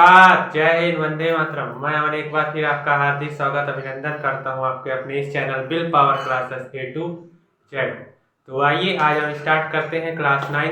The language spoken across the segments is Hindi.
नमस्कार, जय हिंद, वंदे मातरम। मैं एक बार फिर आपका हार्दिक स्वागत अभिनंदन करता हूं आपके अपने इस channel bill power classes A to Z। तो आइए आज हम स्टार्ट करते हैं क्लास 9।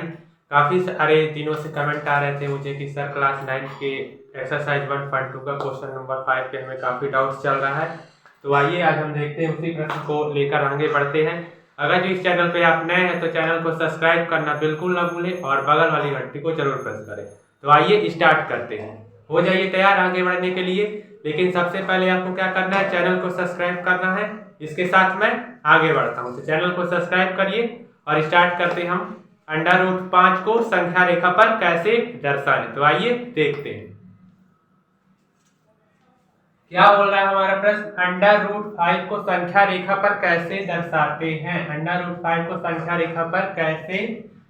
काफ़ी सारे दिनों से कमेंट आ रहे थे मुझे कि सर क्लास 9 के एक्सरसाइज 1.2 का क्वेश्चन नंबर 5 पे हमें काफ़ी डाउट्स चल रहा है। तो आइए आज हम देखते हैं, उसी प्रश्न को लेकर आगे बढ़ते हैं। अगर जो इस चैनल पे आप नए हैं तो चैनल को सब्सक्राइब करना बिल्कुल ना भूलें और बगल वाली घंटी को जरूर प्रेस करें। तो आइए स्टार्ट करते हैं। हो जाइए तैयार आगे बढ़ने के लिए। लेकिन सबसे पहले आपको क्या करना है, चैनल को सब्सक्राइब करना है। इसके साथ मैं आगे बढ़ता हूँ, तो चैनल को सब्सक्राइब करिए और स्टार्ट करते हैं हम √5 को संख्या रेखा पर कैसे दर्शाएं। तो आइए देखते हैं क्या बोल रहा है हमारा प्रश्न। √5 को संख्या रेखा पर कैसे दर्शाते हैं। √5 को संख्या रेखा पर कैसे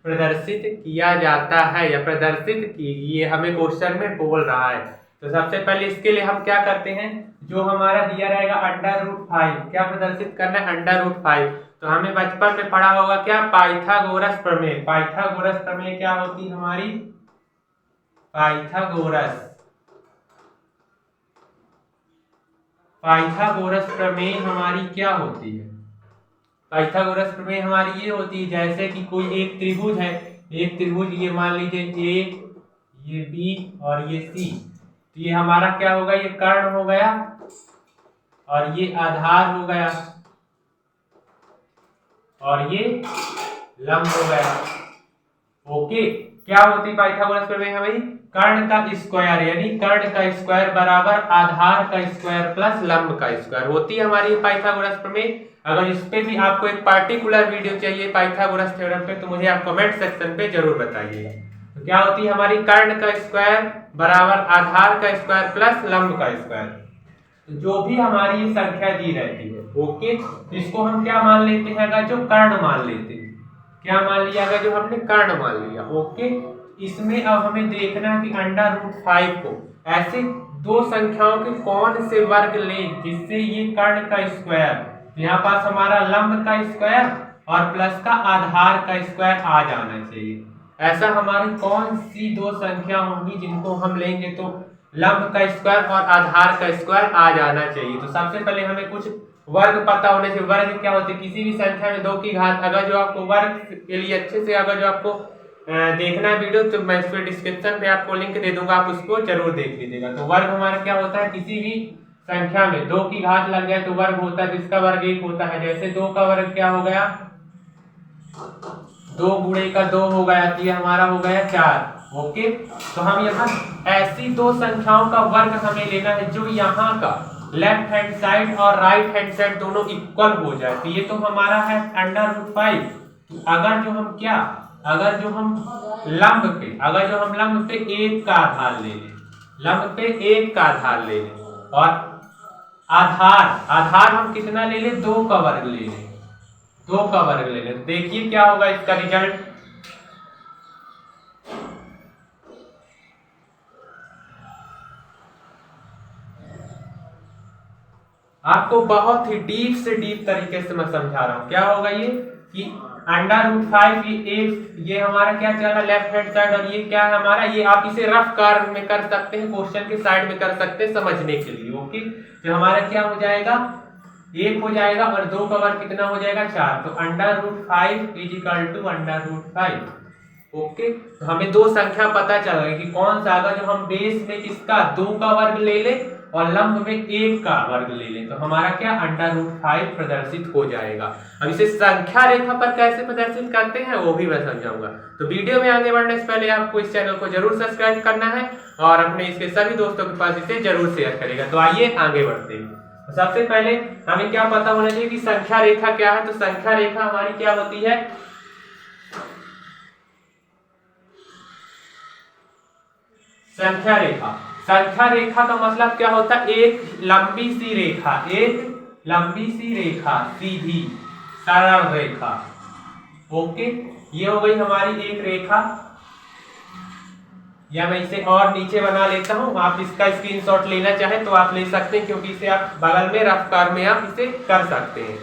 प्रदर्शित किया जाता है या प्रदर्शित कीजिए, हमें क्वेश्चन में बोल रहा है। तो सबसे पहले इसके लिए हम क्या करते हैं, जो हमारा दिया रहेगा √5 क्या प्रदर्शित करना है, √5। तो हमें बचपन में पढ़ा होगा क्या, पाइथागोरस प्रमेय। पाइथागोरस प्रमेय क्या होती है हमारी, पाइथागोरस प्रमेय हमारी क्या होती है। पाइथागोरस प्रमेय हमारी ये होती है, जैसे कि कोई एक त्रिभुज है, एक त्रिभुज ये मान लीजिए ए, ये बी और ये सी। तो ये हमारा क्या होगा, ये कर्ण हो गया और ये आधार हो गया और ये लंब हो गया। ओके, क्या होती पाइथागोरस प्रमेय हमें, कर्ण का स्क्वायर यानी कर्ण का स्क्वायर बराबर आधार का स्क्वायर प्लस लंब का स्क्वायर होती है हमारी पाइथागोरस प्रमेय। अगर इस पे भी आपको एक पार्टिकुलर वीडियो चाहिए पाइथागोरस थ्योरम पे, तो मुझे आप कमेंट सेक्शन पे जरूर बताइएगा। तो क्या होती है हमारी, कर्ण का स्क्वायर बराबर आधार का स्क्वायर प्लस लंब का स्क्वायर। जो भी हमारी ये संख्या दी रहती है, ओके, इसको हम क्या मान लेते हैं, अगर जो कर्ण मान लेते हैं, क्या मान लिया, अगर जो हमने कर्ण मान लिया, ओके। इसमें अब हमें देखना है कि √5 को ऐसे दो संख्याओं के कौन से वर्ग लें जिससे ये कर्ण का स्क्वायर, तो यहाँ पास हमारा लंब का स्क्वायर और प्लस का आधार का स्क्वायर आ जाना चाहिए। ऐसा हमारी कौन सी दो संख्या होंगी जिनको हम लेंगे तो लंब का स्क्वायर और आधार का स्क्वायर आ जाना चाहिए। तो सबसे पहले हमें कुछ वर्ग पता होने चाहिए। वर्ग क्या होते हैं, किसी भी संख्या में 2 की घात। अगर जो आपको वर्ग के लिए अच्छे से अगर जो आपको देखना है वीडियो, तो मैं इस पे डिस्क्रिप्शन पे आपको लिंक दे दूंगा, आप उसको जरूर देख लीजिएगा। तो वर्ग हमारा क्या होता है, किसी भी संख्या में 2 की घात लग जाए तो वर्ग होता है, जिसका वर्ग 1 होता है। जैसे 2 का वर्ग क्या हो गया, 2 गुणे का 2 हो गया, तो ये हमारा हो गया 4। ओके, तो हम यहाँ ऐसी दो संख्याओं का वर्ग हमें लेना है जो यहाँ का लेफ्ट हैंड साइड और राइट हैंड साइड दोनों इक्वल हो जाए। तो ये तो हमारा है √5। अगर जो हम क्या, अगर जो हम लंब पे 1 का आधार ले लें, लंब पे 1 का आधार ले लें और आधार हम कितना ले लें, 2 का वर्ग ले लें, 2 का वर्ग ले लें। देखिए क्या होगा इसका रिजल्ट। आपको बहुत ही डीप से डीप तरीके से मैं समझा रहा हूं। क्या होगा ये कि √5 ये हमारा क्या चल रहा है, लेफ्ट हैंड साइड, और ये क्या है हमारा, ये आप इसे रफ कार्य में कर सकते हैं, क्वेश्चन के साइड में कर सकते हैं समझने के लिए। ओके, तो हमारा क्या हो जाएगा, 1 हो जाएगा और 2 का वर्ग कितना हो जाएगा, 4। तो √5 = √5। ओके, तो हमें दो संख्या पता चल गई कि कौन सा, अगर जो हम बेस में किसका 2 का वर्ग ले ले और लंब में 1 का वर्ग ले ले, तो हमारा क्या √5 प्रदर्शित हो जाएगा। अब इसे संख्या रेखा पर कैसे प्रदर्शित करते हैं वो भी मैं समझाऊंगा। तो वीडियो में आगे बढ़ने से पहले आपको इस चैनल को जरूर सब्सक्राइब करना है और अपने इसके सभी दोस्तों के पास इसे जरूर शेयर करेगा। तो आइए आगे बढ़ते हैं। तो सबसे पहले हमें क्या पता होना चाहिए कि संख्या रेखा क्या है। तो संख्या रेखा हमारी क्या होती है, संख्या रेखा का मतलब क्या होता है, एक लंबी सी रेखा, एक लंबी सी रेखा, सीधी सरल रेखा। ओके, ये हो गई हमारी एक रेखा, या मैं इसे और नीचे बना लेता हूं, आप इसका स्क्रीनशॉट लेना चाहे तो आप ले सकते हैं, क्योंकि इसे आप बगल में रफ्तार में आप इसे कर सकते हैं।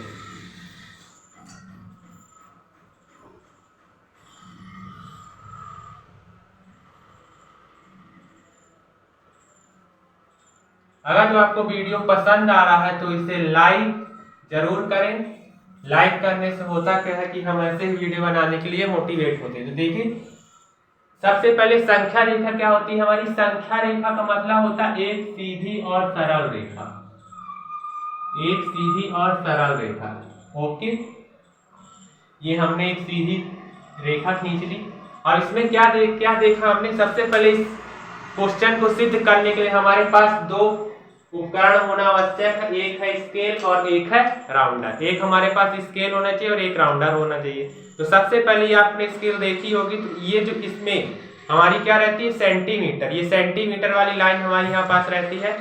अगर जो आपको वीडियो पसंद आ रहा है तो इसे लाइक जरूर करें। लाइक करने से होता क्या है कि हम ऐसे ही वीडियो बनाने के लिए मोटिवेट होते हैं। तो देखिए सबसे पहले संख्या रेखा क्या होती है हमारी? संख्या रेखा का मतलब होता है एक सीधी और सरल रेखा, एक सीधी और सरल रेखा। ओके, ये हमने एक सीधी रेखा खींच ली और इसमें क्या देखा हमने? सबसे पहले इस क्वेश्चन को सिद्ध करने के लिए हमारे पास दो उपकरण होना आवश्यक है, एक है स्केल और एक है राउंडर। एक हमारे पास स्केल होना चाहिए और एक राउंडर होना चाहिए। तो सबसे पहले आपने स्केल देखी होगी, तो ये जो इसमें हमारी क्या रहती है? सेंटीमीटर। ये सेंटीमीटर वाली लाइन हमारे यहाँ पास रहती है,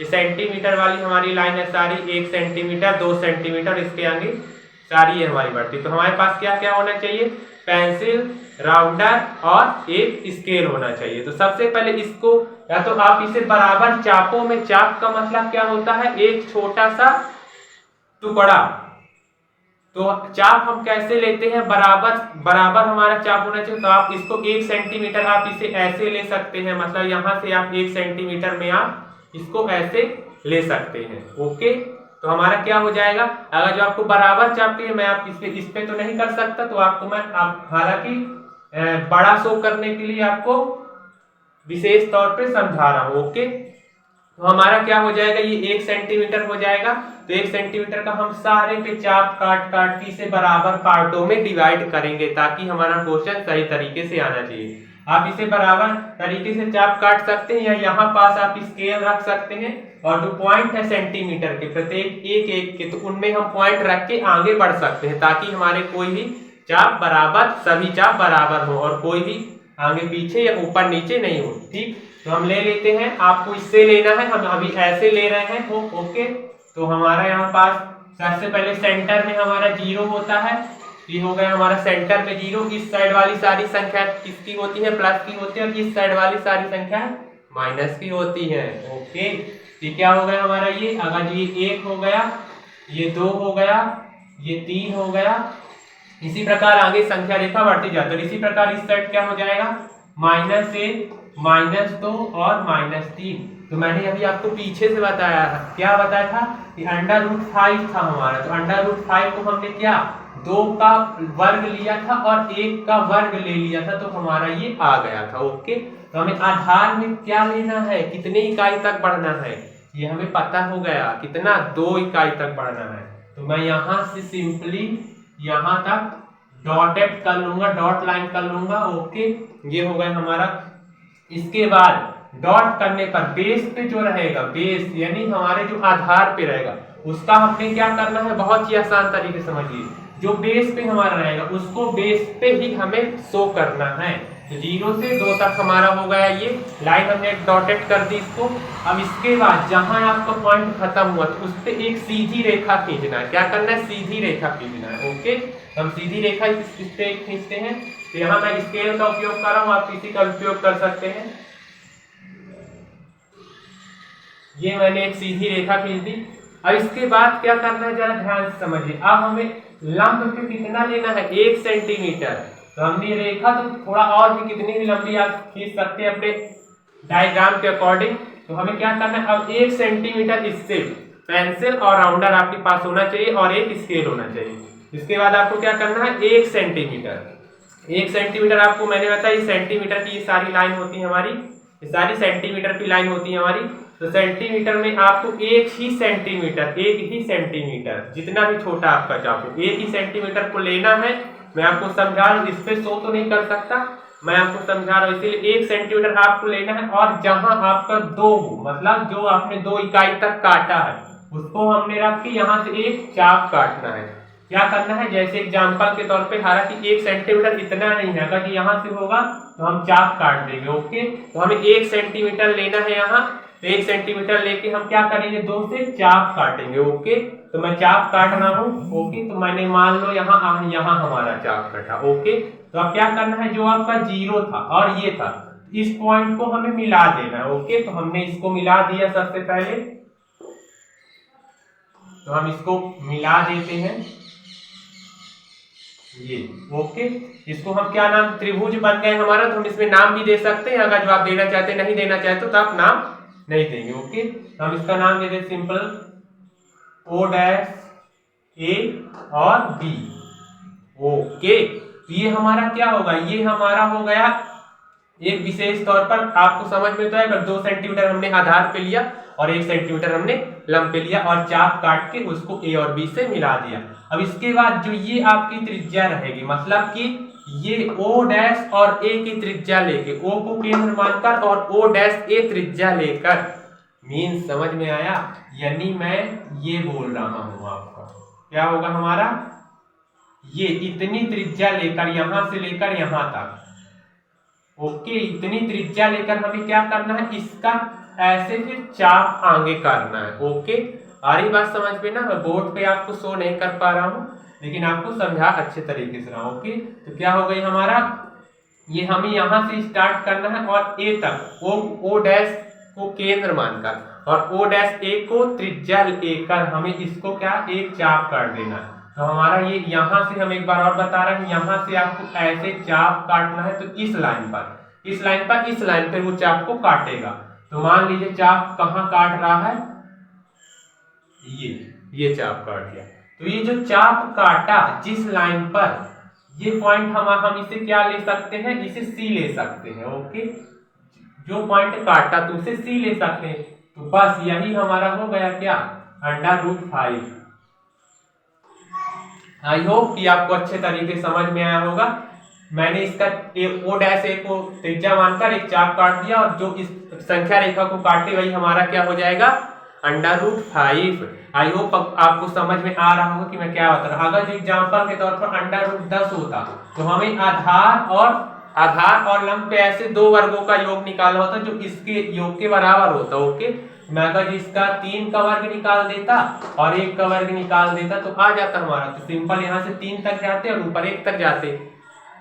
ये सेंटीमीटर वाली हमारी लाइन है सारी, 1 सेंटीमीटर 2 सेंटीमीटर, इसके आगे सारी है हमारी बढ़ती। तो हमारे पास क्या क्या होना चाहिए? पेंसिल, राउंडर और एक स्केल होना चाहिए। तो सबसे पहले इसको या तो आप इसे बराबर चापों में, चाप का मतलब क्या होता है? एक छोटा सा टुकड़ा। तो चाप हम कैसे लेते हैं? बराबर हमारा चाप होना चाहिए। तो आप इसको 1 सेंटीमीटर आप इसे ऐसे ले सकते हैं, मतलब यहां से आप 1 सेंटीमीटर में आप इसको ऐसे ले सकते हैं। ओके, तो हमारा क्या हो जाएगा? अगर जो आपको बराबर चाप है, मैं आप इस पे तो नहीं कर सकता, तो आपको मैं हालांकि बड़ा शो करने के लिए आपको विशेष तौर पे समझा रहा हूं। ओके, तो हमारा क्या हो जाएगा? ये 1 सेंटीमीटर हो जाएगा। तो 1 सेंटीमीटर का हम सारे पे चाप काट के इसे बराबर पार्टों में डिवाइड करेंगे ताकि हमारा क्वेश्चन सही तरीके से आना चाहिए। आप इसे बराबर तरीके से चाप काट सकते हैं या यहाँ पास आप स्केल रख सकते हैं और जो पॉइंट है सेंटीमीटर के प्रत्येक एक के, तो उनमें हम पॉइंट रख के आगे बढ़ सकते हैं ताकि हमारे कोई भी चाप बराबर, सभी चाप बराबर हो और कोई भी आगे पीछे या ऊपर नीचे नहीं हो। ठीक, तो हम ले लेते हैं, आपको इससे लेना है, हम अभी ऐसे ले रहे हैं। ओके, तो हमारा यहाँ पास सबसे पहले सेंटर में हमारा 0 होता है। ये हो गया हमारा सेंटर में 0। इस साइड वाली सारी संख्या किसकी होती है? प्लस की होती है, और इस साइड वाली सारी संख्या माइनस की होती है। ओके, ये क्या हो गया हमारा? ये अगर ये 1 हो गया, ये 2 हो गया, ये 3 हो गया, इसी प्रकार आगे संख्या रेखा बढ़ती जाती है। इसी प्रकार इस साइड क्या हो जाएगा? -1 -2 और -3। तो मैंने अभी आपको पीछे से बताया था, क्या बताया था कि √5 था हमारा। तो √5 को हमने क्या 2 का वर्ग लिया था और 1 का वर्ग ले लिया था, तो हमारा ये आ गया था। ओके, तो हमें आधार में क्या लेना है? कितने इकाई तक बढ़ना है? ये हमें पता हो गया, कितना? 2 इकाई तक बढ़ना है। तो मैं यहां से सिंपली यहां तक डॉटेड कर लूंगा, डॉट लाइन कर लूंगा। ओके, ये हो गया हमारा। इसके बाद डॉट करने पर बेस पे जो रहेगा, बेस यानी हमारे जो आधार पे रहेगा, उसका हमने क्या करना है? बहुत ही आसान तरीके से समझिए। जो बेस पे हमारा रहेगा उसको बेस पे ही हमें शो करना है। तो 0 से 2 तक हमारा हो गया, ये लाइन हमने डॉटेड कर दी इसको। अब इसके बाद जहां आपका पॉइंट खत्म हुआ तो उस पे एक सीधी रेखा खींचना है। क्या करना है? सीधी रेखा खींचना है। ओके, हम सीधी रेखा इस पे खींचते हैं। तो यहाँ मैं स्केल का उपयोग कर रहा हूँ, आप किसी का उपयोग कर सकते हैं। ये मैंने एक सीधी रेखा खींच दी। अब इसके बाद क्या करना है, जरा ध्यान से समझिए। अब हमें लंब पे कितना लेना है? 1 सेंटीमीटर। तो हमने रेखा तो थोड़ा और भी कितनी भी लंबी आप खींच सकते हैं अपने डायग्राम के अकॉर्डिंग। तो हमें क्या करना है? अब 1 सेंटीमीटर इससे पेंसिल और राउंडर आपके पास होना चाहिए और एक स्केल होना चाहिए। इसके बाद आपको क्या करना है? 1 सेंटीमीटर। 1 सेंटीमीटर आपको मैंने बताया, सेंटीमीटर की ये सारी लाइन होती है हमारी, ये सारी सेंटीमीटर की लाइन होती है हमारी। तो सेंटीमीटर में आपको 1 ही सेंटीमीटर, जितना भी छोटा आपका चाप हो, 1 ही सेंटीमीटर को लेना है। मैं आपको समझा रहा हूँ, इस पे शो तो नहीं कर सकता, मैं आपको समझा रहा हूँ, इसीलिए 1 सेंटीमीटर आपको लेना है। और जहां आपका 2 मतलब जो आपने 2 इकाई तक काटा है उसको हमने रख के यहाँ से एक चाप काटना है। क्या करना है? जैसे एग्जांपल के तौर पे, हालांकि 1 सेंटीमीटर इतना नहीं है, अगर यहाँ से होगा तो हम चाप काट देंगे। ओके, तो हमें 1 सेंटीमीटर लेना है यहाँ। तो 1 सेंटीमीटर लेके हम क्या करेंगे? 2 से चाप काटेंगे। ओके, तो मैं चाप काट रहा हूँ। ओके, तो मैंने मान लो यहाँ हमारा चाप कटा। ओके, तो अब क्या करना है? जो आपका 0 था और ये था, इस पॉइंट को हमें मिला देना है। ओके, तो हमने इसको मिला दिया सबसे पहले, तो हम इसको मिला देते हैं ये। ओके, इसको हम क्या नाम? त्रिभुज बन गए हमारा। तो हम इसमें नाम भी दे सकते हैं, अगर जो आप देना चाहते नहीं देना चाहते तो आप नाम नहीं देंगे। ओके, हम इसका नाम दे दें सिंपल ओ डैश ए और बी। ओके, ये हमारा क्या होगा, ये हमारा हो गया एक विशेष तौर पर आपको समझ में तो है, अगर 2 सेंटीमीटर हमने आधार पे लिया और 1 सेंटीमीटर हमने लंब पे लिया और चाप काट के उसको ए और बी से मिला दिया। अब इसके बाद जो ये आपकी त्रिज्या रहेगी, मतलब कि ये ओ डैश और ए की त्रिज्या लेके, ओ को केंद्र मानकर और ओ डैश ए त्रिज्या लेकर, मीन समझ में आया, यानी मैं ये बोल रहा हूं आपका क्या होगा हमारा, ये इतनी त्रिज्या लेकर यहां से लेकर यहां तक, ओके, इतनी त्रिज्या लेकर हमें क्या करना है, इसका ऐसे फिर चाप आगे करना है। ओके, आ रही बात समझ में ना, मैं बोर्ड पे आपको शो नहीं कर पा रहा हूं लेकिन आपको समझा अच्छे तरीके से रहा हूं। ओके, तो क्या हो गई हमारा, ये हमें यहां से स्टार्ट करना है और ए तक, ओ डैश को केंद्र मानकर और ओ डैश ए को त्रिज्या लेकर हमें इसको क्या एक चाप कर देना है। तो हमारा ये यहां से, हम एक बार और बता रहे हैं, यहां से आपको ऐसे चाप काटना है, तो इस लाइन पर इस लाइन पर वो चाप को काटेगा। तो मान लीजिए चाप कहां काट रहा है, ये चाप काट दिया। तो ये जो चाप काटा जिस लाइन पर, ये पॉइंट हम इसे क्या ले सकते हैं, इसे सी ले सकते हैं। ओके, जो पॉइंट काटा तो उसे सी ले सकते हैं। तो बस यही हमारा हो गया क्या, √5। आई होप कि आपको अच्छे तरीके समझ में आया होगा। मैंने इसका ओ डैश ए को त्रिज्या मानकर एक चाप काट दिया और जो इस संख्या रेखा को काटे वही हमारा क्या हो जाएगा, √5। आई होप आपको समझ में आ रहा होगा कि मैं क्या बता रहा हूं। अगर जो एग्जाम्पल के तौर पर √10 होता तो हमें आधार और लंब पे ऐसे 2 वर्गों का योग निकालना होता जो इसके योग के बराबर होता। ओके, मैं अगर इसका 3 का वर्ग निकाल देता और 1 का वर्ग निकाल देता तो आ जाता हमारा। तो सिंपल यहाँ से 3 तक जाते और ऊपर 1 तक जाते।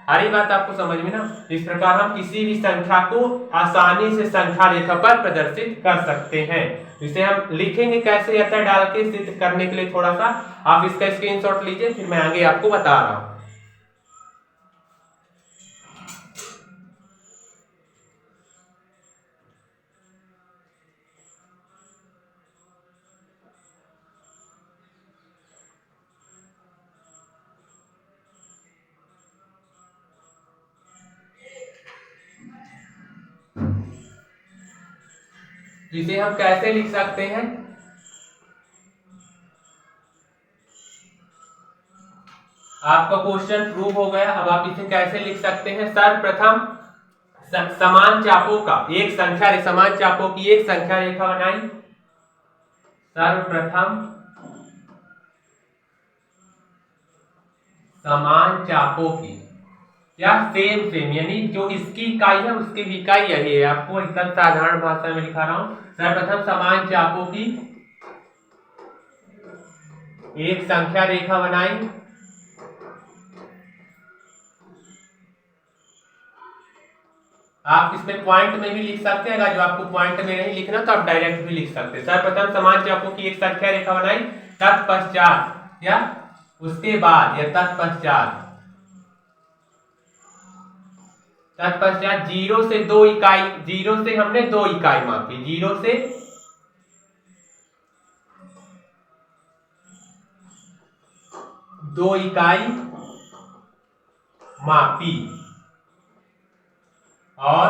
अरे बात आपको समझ में ना। इस प्रकार हम किसी भी संख्या को आसानी से संख्या रेखा पर प्रदर्शित कर सकते हैं। इसे हम लिखेंगे कैसे, ऐसा डाल के सिद्ध करने के लिए थोड़ा सा आप इसका स्क्रीनशॉट लीजिए, फिर मैं आगे आपको बता रहा हूं। इसे हम कैसे लिख सकते हैं, आपका क्वेश्चन प्रूव हो गया। अब आप इसे कैसे लिख सकते हैं, सर्वप्रथम समान चापों का एक संख्या, समान चापों की एक संख्या रेखा बनाई। सर्वप्रथम समान चापों की, या सेम यानी जो इसकी इकाई है उसकी भी इकाई यही है। आपको एकदम साधारण भाषा में लिखा रहा हूं। सर्वप्रथम समान चापों की एक संख्या रेखा बनाई। आप इसमें पॉइंट में भी लिख सकते हैं, अगर जो आपको पॉइंट में नहीं लिखना तो आप डायरेक्ट भी लिख सकते हैं। सर्वप्रथम समान चापों की एक संख्या रेखा बनाई, तत्पश्चात या उसके बाद या तत्पश्चात 0 से 2 इकाई, 0 से हमने 2 इकाई मापी, 0 से 2 इकाई मापी और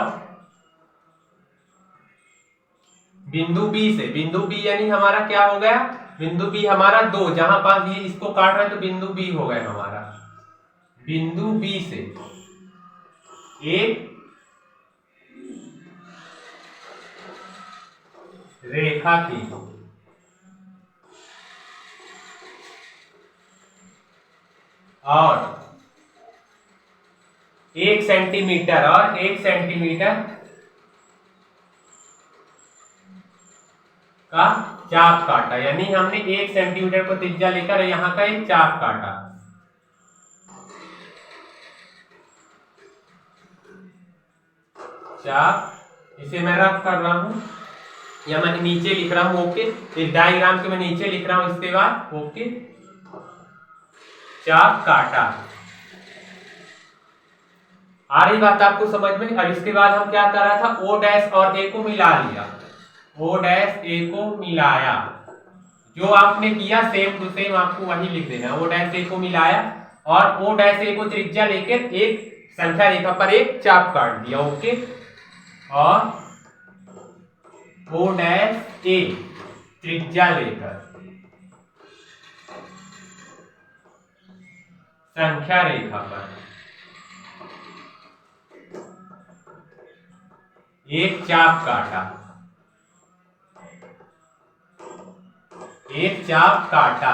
बिंदु बी यानी हमारा क्या हो गया, बिंदु बी हमारा 2, जहां पास ये इसको काट रहा है तो बिंदु बी हो गया हमारा। बिंदु बी से एक रेखा की और 1 सेंटीमीटर का चाप काटा, यानी हमने 1 सेंटीमीटर को त्रिज्या लेकर यहां का एक चाप काटा। चाप इसे मैं रफ कर रहा हूं या मैं नीचे लिख रहा हूं। ओके, इस डायग्राम के मैं नीचे लिख रहा हूं। इसके बाद ओके, चाप काटा। आ रही बात आपको समझ में। और इसके बाद हम क्या कर रहा था, ओ डैश और ए को मिला लिया। ओ डैश ए को मिलाया, जो आपने किया सेम टू सेम आपको वही लिख देना। ओ डैश ए को मिलाया और ओ डैश ए को त्रिज्या लेकर एक संख्या रेखा पर एक चाप काट दिया। ओके, और ओ डैश ए त्रिज्या लेकर संख्या रेखा पर एक चाप काटा, एक चाप काटा।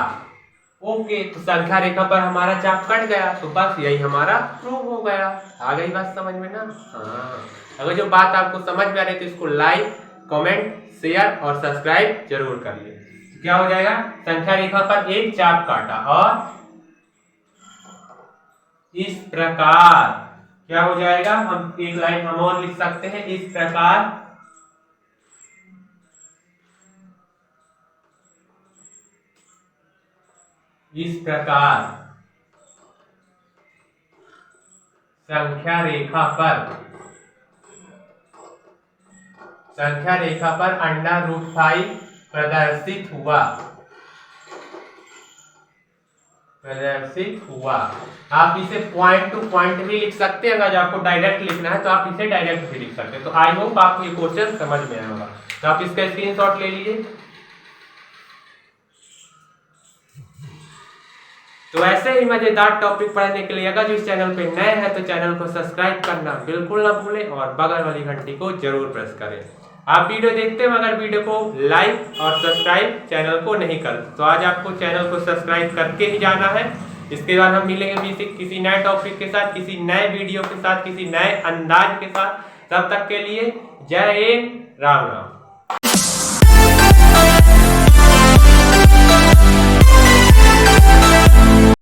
ओके, तो संख्या रेखा पर हमारा चाप कट गया, तो बस यही हमारा प्रूव हो गया। आ गई बात समझ में ना? हाँ, अगर जो बात आपको समझ में आ रही है तो इसको लाइक, कमेंट, शेयर और सब्सक्राइब जरूर करिए। तो क्या हो जाएगा, संख्या रेखा पर एक चाप काटा और इस प्रकार क्या हो जाएगा, हम एक लाइन हम और लिख सकते हैं, इस प्रकार संख्या रेखा पर √5 प्रदर्शित हुआ। आप इसे पॉइंट टू पॉइंट भी लिख सकते हैं, अगर आपको डायरेक्ट लिखना है तो आप इसे डायरेक्ट भी लिख सकते हैं। तो आई होप आपको ये क्वेश्चन समझ में आया होगा, तो आप इसका स्क्रीनशॉट ले लीजिए। तो ऐसे ही मजेदार टॉपिक पढ़ने के लिए अगर जो इस चैनल पे नए हैं तो चैनल को सब्सक्राइब करना बिल्कुल ना भूलें और बगल वाली घंटी को जरूर प्रेस करें। आप वीडियो देखते हैं मगर वीडियो को लाइक और सब्सक्राइब चैनल को नहीं करते, तो आज आपको चैनल को सब्सक्राइब करके ही जाना है। इसके बाद हम मिलेंगे किसी नए टॉपिक के साथ, किसी नए वीडियो के साथ, किसी नए अंदाज के साथ। तब तक के लिए जय हिंद, राम राम।